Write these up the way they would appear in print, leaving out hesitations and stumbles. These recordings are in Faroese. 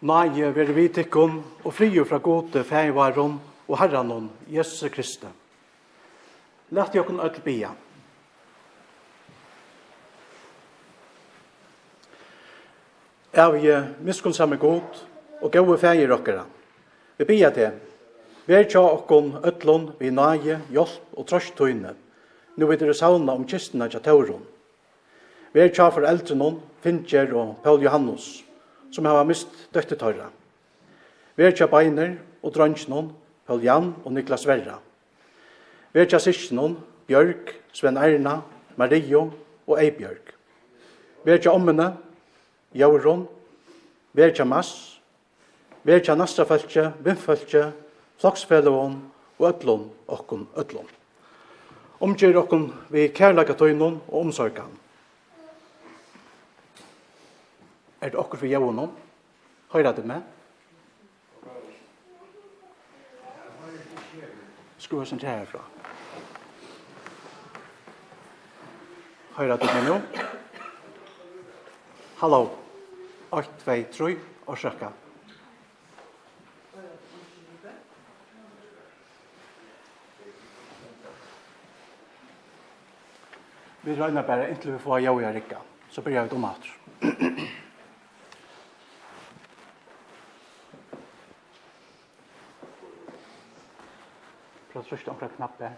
Nei, være vi tikkun, og frie fra gode feivaron og herranon, Jesus Kristi. Lett jokken ødel bia. Vi miskunnsamme god, og gode feir okkara. Vi bia til, vær tja okkon ødlon, vi nage, hjelp og trøstøyne. Nå vil dere sauna om kistene tja tauron. Vær tja foreldrenon, Finnjer og Paul Johannes, som har mist døttetøyra. Verja Beiner og Drønsnon, Paul Jan og Niklas Verra. Verja Sirsnon, Bjørk, Sven Erna, Mario og Eibjørk. Verja Ommene, Jauron, Verja Mass, Verja Nastrafølge, Vimfølge, Floksfellån og Ødlån okkon Ødlån. Omgjør okkon vi kærlagatøynon og omsorgan. Det okkur for jævånen? Høyre det med? Skru oss en tre herfra. Høyre det med nå? Hallo. 8, 2, 3, og sjekka. Vi røyner bare inntil vi får jævån og rikka. Så blir jeg dumat. Prøv å trykke omkring knappen.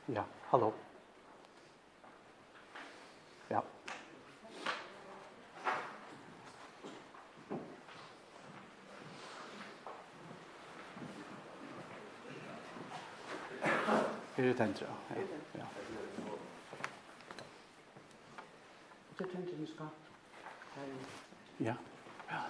Ja, hallo. Ja. Det tenker jeg. Ja. Det tenker vi skal. Ja. Ja.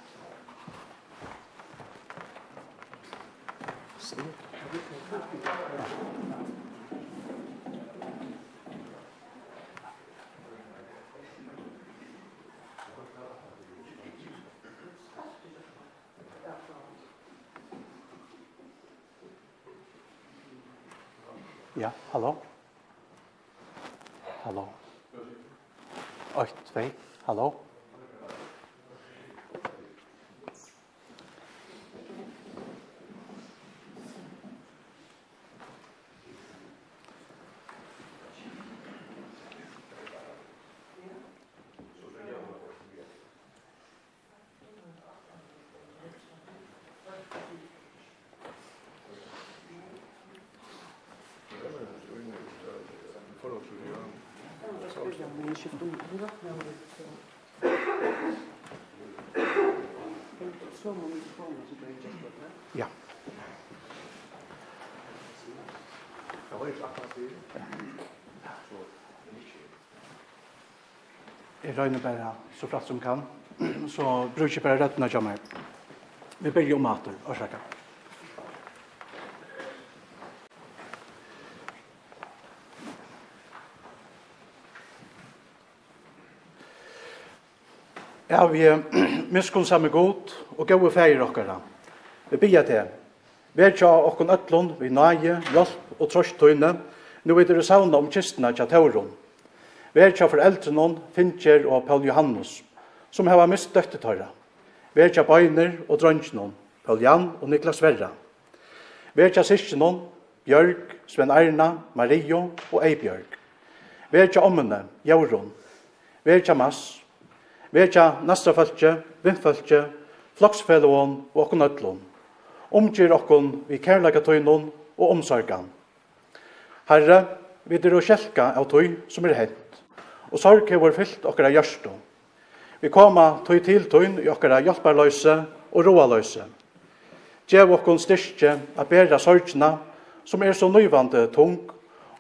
Ja, hallo. Hallo. 8, 2, hallo. Ja. Jeg røyner bare så flatt som kan, så bruker jeg bare røttene til meg. Vi begynner om mater, og sjekker. Ja, vi miskunnsamme god og gode feir okkara. Vi bia til. Vær tja okkon ødlån, vi nage, hjelp og trøstøyne. Nå vil dere sauna om kistene tja tauron. Vær tja foreldrenon, Finnjer og Paul Johannes, som har mist døttetøyra. Vær tja Beiner og Drønsnon, Paul Jan og Niklas Verra. Vær tja Sirsnon, Bjørk, Sven Erna, Mario og Eibjørk. Vær tja Ommene, Jauron. Vær tja Mass, Verja Nastrafølge, Vimfølge, Floksfellån og okkon Ødlån. Omgjør okkon vi kærlagatøynon og omsorgan. Herre, vi dere kjelka av tøy som hent, og sorg har vært fyllt okkara hjørsto. Vi koma tøy til tøyn i okkara hjelparløse og roaløse. Gjev okkon styrke a bæra sorgna som så nøyvande tung,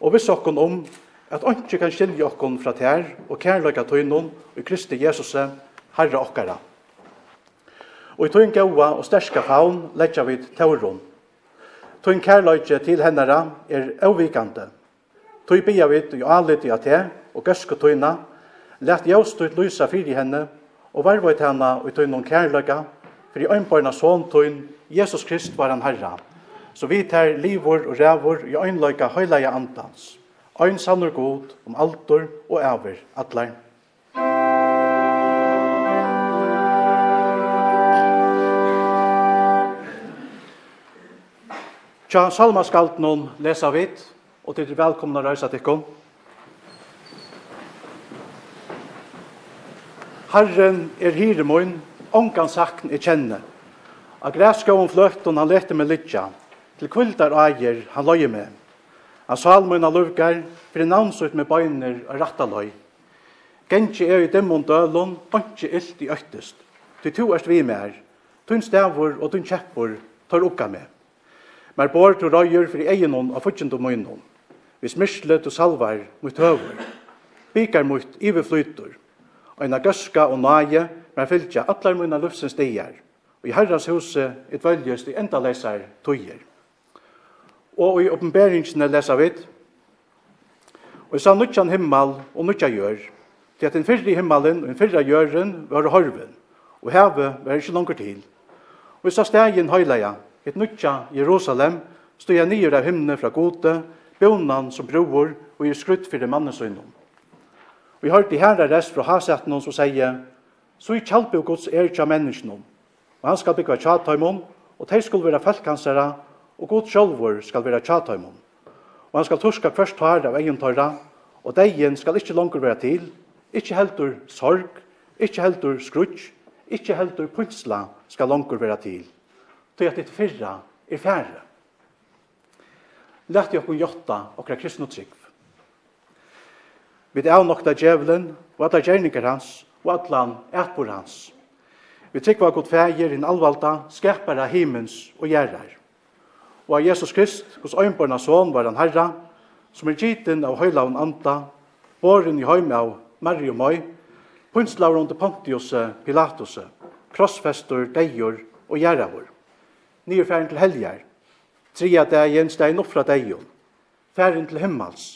og viss okkon om at ikke kan skilje okkon fra tær og kærlagatøynon i Kristi Jesus, Herre okkara. Og i tøyn gaua og sterska faun leggja vid tauron. Tøyn kærløyge til hennara avvikande. Tøy bia vid i aliti av te og gøske tøyna, let jaustøyt lysa fyri henne og varvøyt henne i tøynon kærløyga for i øynbarna såntøyn, Jesus Krist var han Herre. Så vi tar livor og rævor i øynløyka høyleia andans. Øyn sannur god om altor og æver atler. Tja, salmaskalt noen lesa vidt, og til velkomna røysa tikkum. Herren hiremoin, ongan sakn kjenne. Av græskåen fløtten han lette med lytja, til kvildar eier han løye med. Han salmoina lurgar, for navnsut med bøyner og rattaløy. Gentje i demon dølun, ontje ilt i øktest. Ty to erst vi mer, tun stavur og tun kjeppur tar ukka med. Mer bor to røyer for egenon av futjendom møynon. Vi smislet og salvar mot høver. Bikar mot iveflytur. Eina gøska og nage, men fylgja atlar møyna lufsens stier. Og i Herrans huset et vøljest i enda lesar tøyer. Og i oppenberingsene lesa vid. Og jeg sa nutjan himmel og nutja gjør, til at den fyrre himmelen og den fyrre gjøren var horven, og havet var ikke langer til. Og jeg sa stegen høyleia, et nutja Jerusalem, stod jeg nyer av himne fra gode, bonan som broer, og i skrutt for mannesøgnen. Og vi hørte i herre rest fra hasetten som sier, så i kjalpe Guds tja menneskene, og han skal bygge tjataimon, og de skulle være feltkansere, og Gud sjølvor skal være tjataimon. Og han skal torska først tar av egen tørra, og degen skal ikke langer være til, ikke heldur sorg, ikke heldur skrutsk, ikke heldur punsla skal langer være til. Til at ditt fyrra færre. Lett jeg okkur jotta okra kristne trygg. Vi avnokta djevelen, og alla gjerninger hans, og allan etbor hans. Vi tryggva god fægir inn alvalda, skapara himmens og gjerrar. Og av Jesus Krist, hos øynborna son var han Herra, som giten av høylaun anda, boren i høyme av Marie og Møy, punslaur under Pontius Pilatus, krossfestor, deior og gjerravor. Nye færen til helger, tria dagen stein opp fra deion, færen til himmels.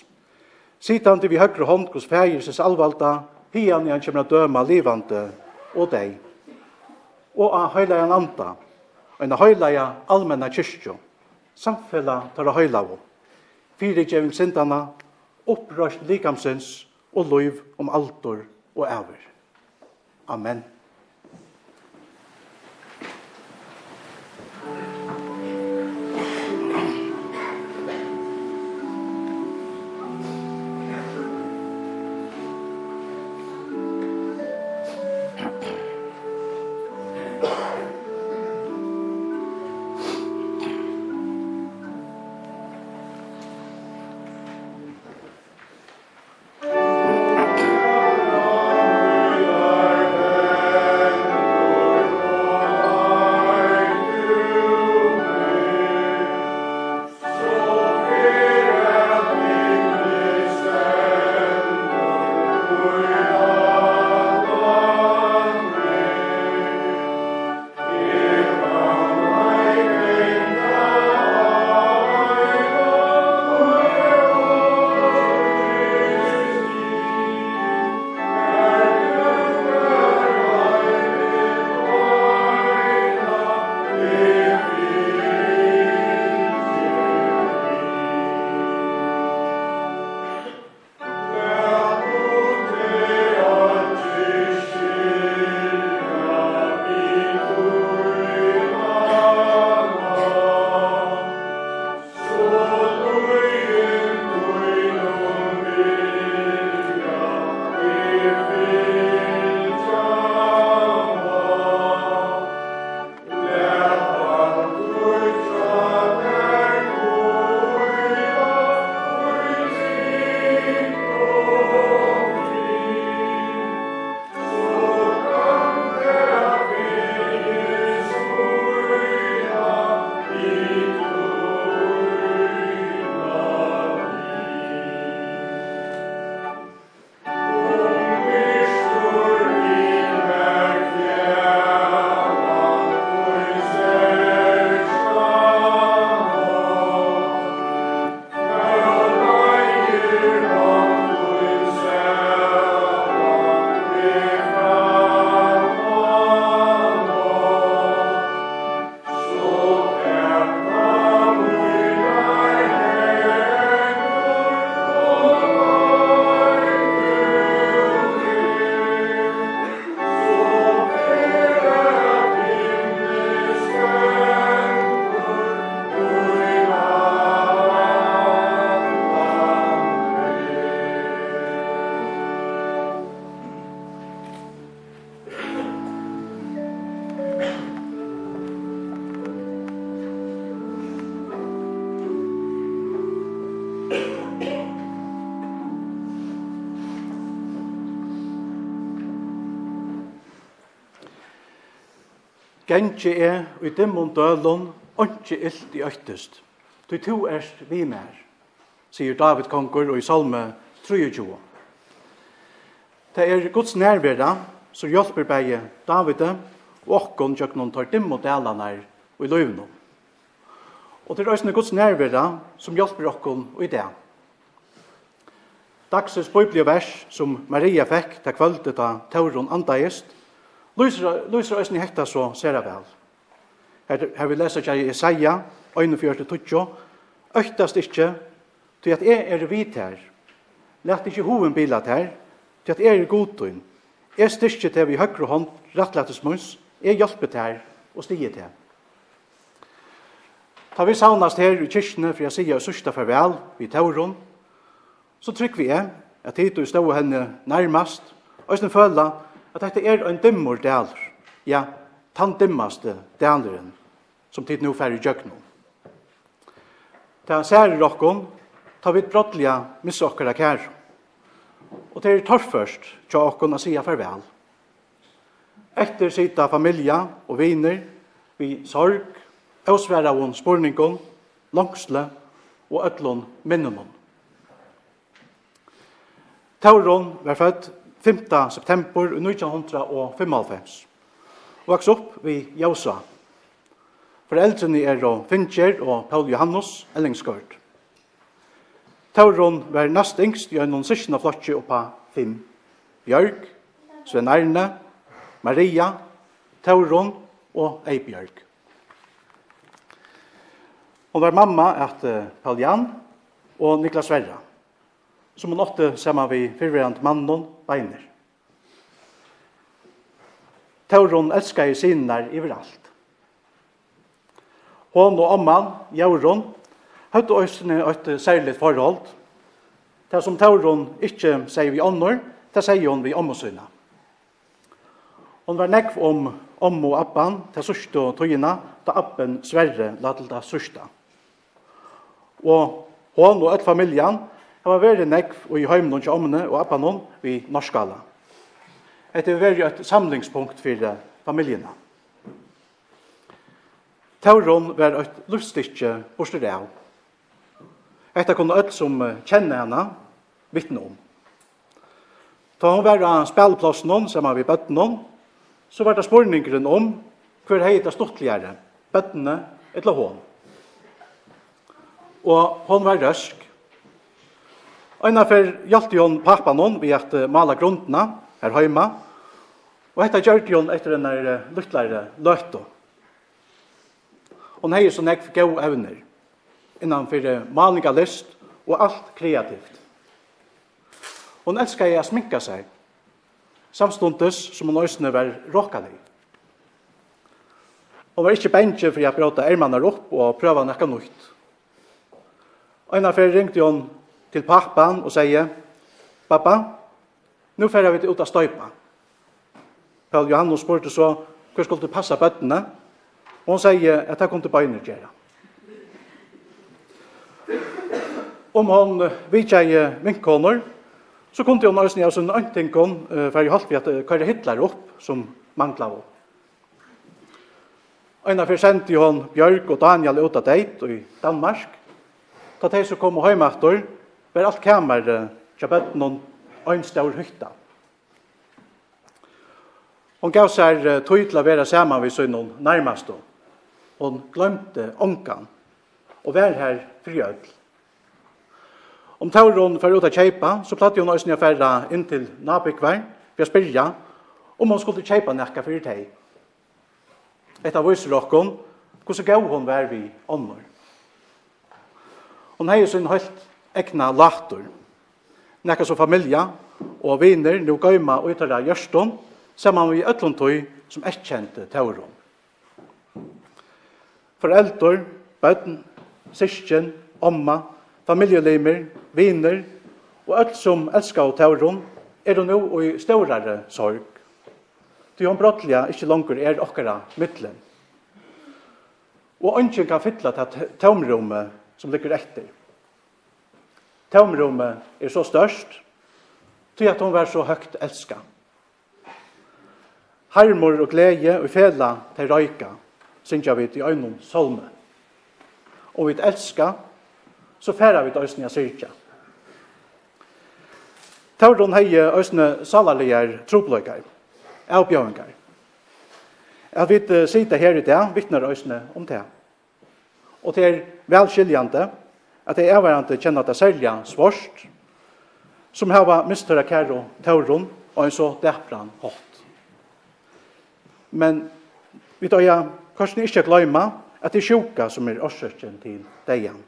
Sitan til vi høyre hånd hos fægirses alvalda, hian i han kommer døma livande og deg. Og av høyleia anda, og en høyleia allmenna kyrkjo, samfella tar av høylau, fyrirgjeving sindana, opprørst likamsins og loiv om altor og æver. Amen. Genge er i dimmon dølon, ikke ilt i øktest. Du to erst vi mer, sier David Kongur og i Salme 23. Det er Guds nærværa som hjelper begge David og okkon tjøknon tar dimmo delane og i løyvno. Og det er også Guds nærværa som hjelper okkon og i det. Dagsens biblige vers som Maria fikk til kvöldet da Tauron andaist, lyser også i hekta så ser jeg vel. Her vi leser i Jesaja 41:20, øktast ikke til at jeg er vidt her. Lett ikke hoven bilat her, til at jeg er godtun. Jeg styrke til vi høyre hånd, rettlettesmus, jeg hjelper her og stiger til. Da vi savnast her i kyrkene for jeg sier og sørste farvel vi Tauron, så trykker vi at hit og stå henne nærmast, og jeg føler at dette er en dimmor daler, ja, den dimmaste daleren som tid nå færre i jøkno. Da særer dere, tar vi et brottelig misse okkara kær. Og det er torrførst til dere å si farvel. Etter sitta familie og viner, vi sorg, avsværa av spurningen, langsle og øtlån minnemon. Tauron var født 5. september 1995 og vokste opp ved Jausa. Foreldrene er Fincher og Paul Johannes Ellingsgård. Tauron var nest yngst i en sysken av flotje oppa 5. Bjørg, Sven Arne, Maria, Tauron og Eibjørg. Hun var mamma at Paul Jan og Niklas Sverre, som hun åtte sammen ved fyrverand mannen Beiner. Tauron elskar i sinner overalt. Hon og omman, Jauron, hadde også et særlig forhold. Det som Tauron ikke sier vi ånder, det sier hun vi omsynene. Hon var nekv om og abban til sørste og tøyene, da abben Sverre la til det sørste. Og hon og et familien har vært nekv i heimene til ommene og abbanen i Norskala. Det har vært et samlingspunkt for familiene. Tauron var et luftstikje borster av. Dette kunne alle som kjenner henne vittne om. Da hun var av spillplassen sammen med bøttene, så var det spørningen om hver hei det stortligere, bøttene eller hon. Og hon var røsk. Innenfor hjalp hun pappa noen ved å male grunnene her hjemme, og dette gjør hun etter en lyttlere løte. Hon hei så nekv gode evner innanfor maling av lyst og alt kreativt. Hon elskar å sminka seg, samstundes som hon også var råkelig. Hon var ikke bensje for å bråta ermannar opp og prøve nekka nytt. Innanfor ringte hon til pappan og sier, «Pappa, nå færer vi ut av støypa». Paul Johannes spurte så, «Hvor skulle du passa bøttene?» Og hon sier at det kom til bøyner gjøre. Om hon vidtjei minkkoner, så kunne hon også gjøre sånn øyntinkon for jeg holdt vi at køyre Hitler opp som mangla opp. Innenfor sendte hon Bjørg og Daniel ut av deit i Danmark. Da de som kom hjemme etter, var alt kamer til bøtten og en stor hytta. Hon gav seg tog til å være sammen ved sin nærmeste. Hon glemte ånkan og var her friødel. Om Tauron for ut av kjeipa, så platte hon også færre inn til nabikvær for å spørre om hon skulle kjeipa nekka for teg. Etter viser dere hvordan gav hon var vi ånder. Hon hei sin helt egna latur. Nekka som familie og viner nå gøyma utara gjørston sammen med øtlontøy som kjente Tauron. Foreldre, bøtten, syskjen, omma, familielimer, viner og alt som elskar av Tauron er nå i større sorg. Til hon brottlige ikke langer er okkara middelen. Og ønsken kan fylle til tomrommet som ligger etter. Tomrommet er så størst til at hon var så høgt elsket. Harmor og glede og fela til røyka, synger vi til øynene solme. Og vi elsker, så færer vi til øynene syrkja. Tauron hei øynene salarlige trobløykar, avbjøringar. At vi sitter her i dag, vittner øynene om det. Og det er velskiljande at det er avhverjande kjenner det særlig svårst, som har mistet kæro tauron og en så dæpran hatt. Men vi tar kanskje ikke glemme at det er sjuka som er årsøkken til deian.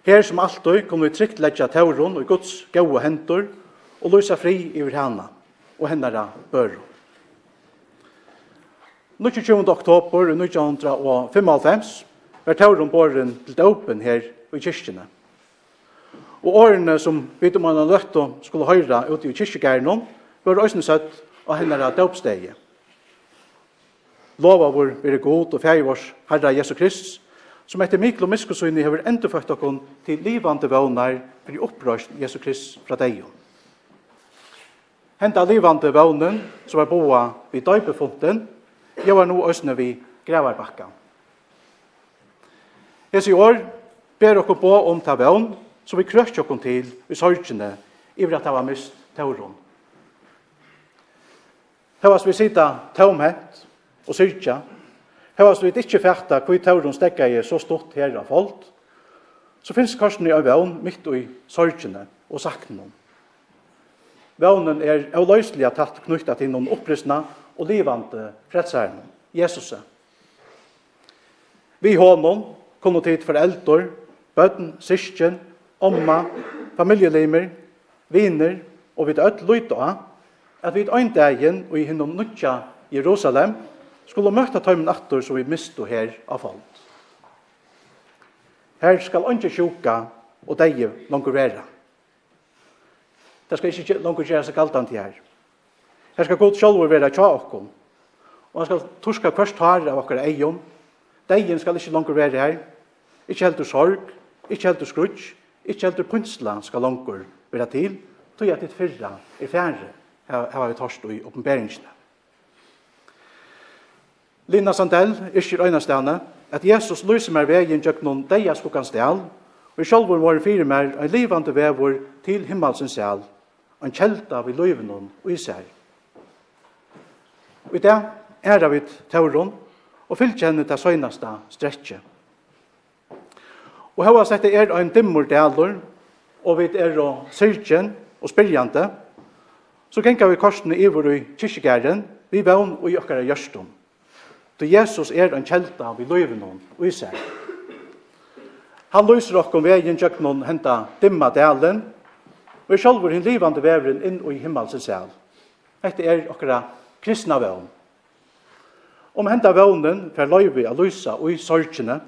Her som alltid kommer vi trygt leggja tauron og Guds gode hendur og lysa fri over hana og hennara børu. 29. oktober 1995 var tauron båren til dåpen her i kyrkjene. Og årene som Vidumann og Løtto skulle høyre ute i kyrkjegærnen var også sett av hennara dåpstegje. Lova vår være god og færi vårs Herre Jesu Krist, som etter mikkel og miskusynning har endurført okkur til livande vågnar for i opprørst Jesu Krist fra deg. Henta livande vågnen som var boa vid døybefunten, jeg var nå østene vid Grævarbakka. Hese i år ber okkur på om ta vågn, så vi krøst okkur til i sorgene iver at det var mist tauron. Hevas vi sida taumhett og syrkja, hevas vi ikke fækta hvor tauron stekka er så stort her av folk, så finnes kanskje i vågn midt i sorgene og saknen. Vågnen er avløyselig tatt knyttet til noen opprystna og livande fredsherren, Jesus. Vi honom kunne tid foreldre, bøtten, syskjen, omma, familielimer, viner, og vi tar lyt av at vi ein dagen og i hinnom nødja Jerusalem skulle møte tøymen atter som vi misto her av folk. Her skal ikke sjuka og deie langer være. Det skal ikke langer gjøre seg galtant her. Her skal Gud selv være tja okkom. Og han skal torska først her av okkar eion. Deien skal ikke langer være her. Ikke heldur sorg, ikke heldur skrutsk, ikke heldur punsla skal langer være til, tog at ditt fyrra er færre, har vi torst i oppenberingsene. Lina Sandell ikke øynestene at Jesus lyser meg veien gjøk noen deia skukkans del, og i sjálfur våre fire mer en livande vevor til himmelsens sel, og en kjelta vi løyven og i seg. Og i det er vi tauron, og fyllkjenne til søgnasta strekje. Og hva sett det er en dimmor deler, og vi er syrkjen og spyrjante, så genka vi korsene iver i kyrkjegæren, vi vevn og i okkara gjørstum. Så Jesus er en kjelta vi løyven og i seg. Han løser okkom veien gjøk noen henta dimma delen, og er sjálfur hinn livande veveren inn i himmelsens sel. Dette er okkara kristna vevn. Om henta vevnen for løyvi a løysa og i sorgene,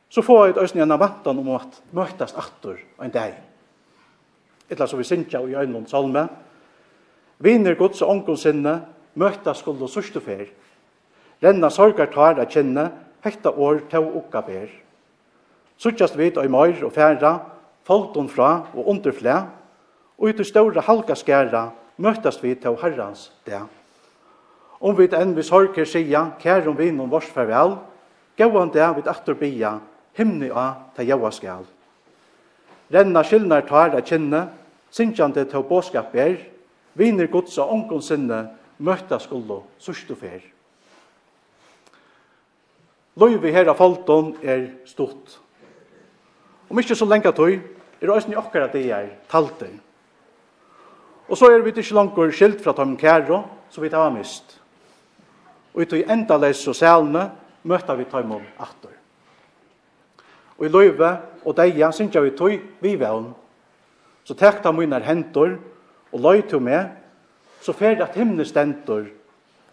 så får jeg et øyne en vantan om at møtast atter en dag. Etla så vi synkja i øynene salme. Viner gods og ångon sinne, møtast skuld og surstufer. Renna sorgar tar a kjenne, hekta år tau ukka ber. Suttjast vid og møyr og færa, folton fra og underflæ, og ut i ståra halka skæra, møtast vid tau herrans det. Om vi enn vi sorger sia, kærum vinnum vårs farvel, gauan det vid atter bia, himni a ta jaua skal. Renna skilnar tar a kjenne, synkjande tau båskap ber, viner gods og ångon sinne, møtta skuldo surstufer. Løyvi her av folton er stort. Om ikke så lenge tøy, er også i okkara det er talte. Og så er vi ikke langer skilt fra Tom Kæro, så vi tar mist. Og i tøy enda leis og selene, møter vi Tom om atter. Og i løyve og deia synger vi tøy vi vevn. Så tekta mine hentor og løy til meg, så fer at himne stentor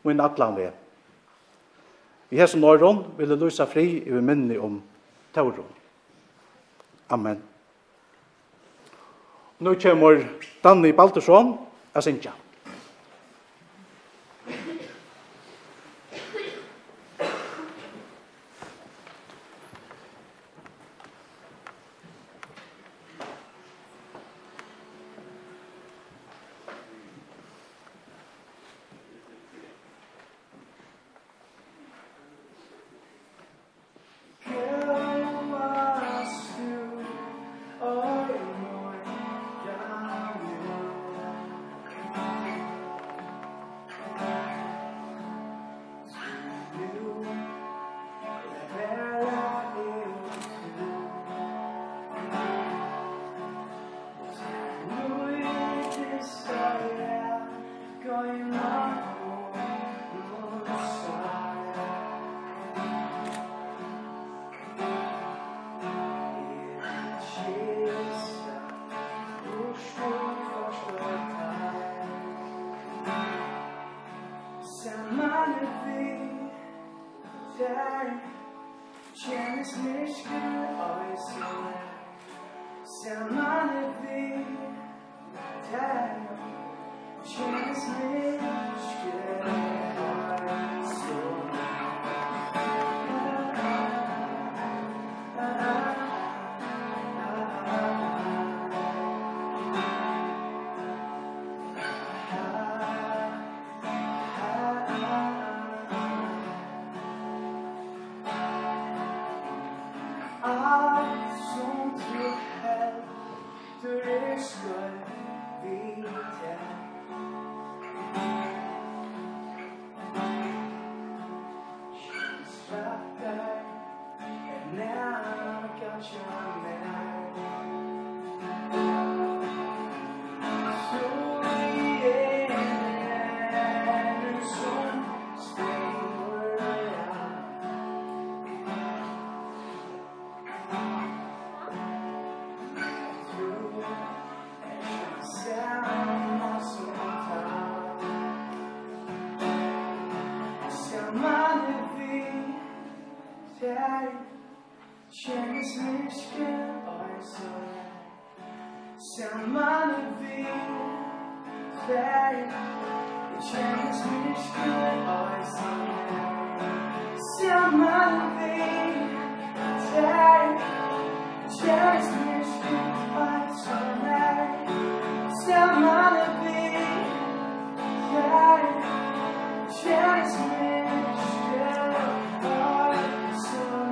min atlan ved. I hese norron vil jeg lysa fri i vi minni om tauron. Amen. Nå kommer Danny Baltersson a syngja. känns mycket av så sen man vid där känns mycket av så känns mycket av så sen man vid där känns mycket av så sen man vid där känns mycket av så sen man vid där känns mycket av så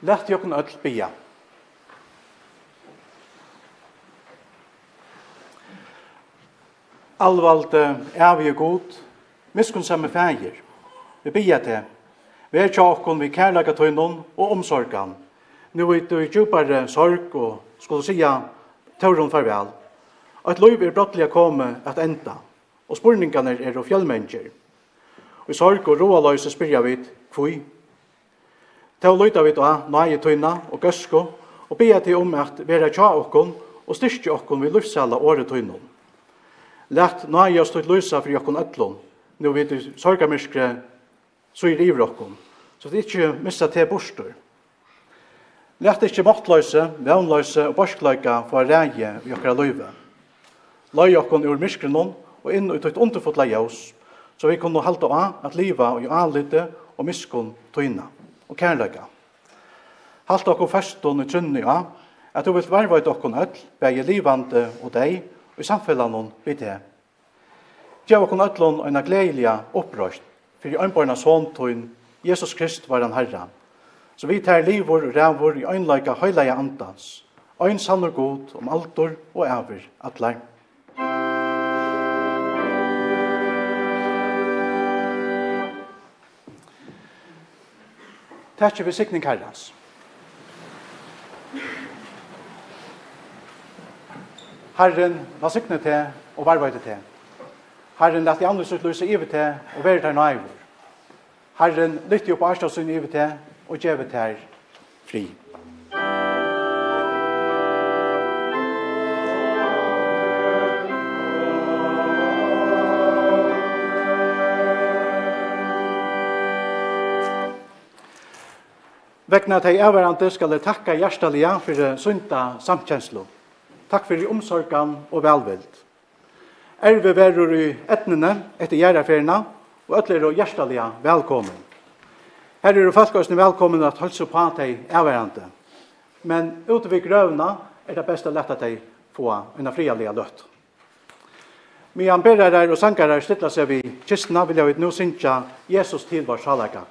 Lett jokken öll bia. Allvalde evige god, miskunnsamme feir. Vi bia til. Vi er tjokken vi kærlaga tøynon og omsorgan. Nu er det djupare sorg og skulle sia tauron farvel. At loiv er brottelig komme at enda, og spurningane er og fjellmennger. Og i sorg og roaløyse spyrja vi kvui. Til løyta vi da nøye tøyna og gøsko, og bia til om at vera tja okkon og styrke okkon vi lufsala året tøynon. Lett nøye oss tøyt løysa fri okkon øtlån, nu vi til sorgamirskre så river okkon, så det ikke missa til bostor. Lett ikke måttløyse, vevnløyse og borskløyka for reie i okkara løyve. Løy okkon ur myskrenon og inn ut et underfotla ljós, så vi kunne halda av at liva og anlite og miskun tøyna og kærløyga. Halda okkon feston i trunni av at du vil varva ut okkon øll, begge livande og deg, og i samfellanon vid det. Gjev okkon øllon og en gledelige opprøst, for i øynborna såntøyn, Jesus Krist var han Herra. Så vi tar livor og rævor i øynleika høyleia andans, øyn sannur god om altor og æver atlar. Takk vi sikning Herrans. Herren var sikne til og varvaide til. Herren lette andre sitt lyse ive til og være der nøyvor. Herren lytte opp Arstadsund ive til og gjeve til fri. Vegna til avhverandre skal jeg takke hjertelige for sunta samkjenslo. Takk for omsorgan og velvild. Vi verur i etnene etter gjerraferina, og øtler og hjertelige velkommen. Her er folkene velkommen at holde på til avhverandre. Men ute ved grøvene det best å lette til få en frialige løtt. Medan berere og sangere stiller seg ved kistene, vil jeg nå synge Jesus til vår salega.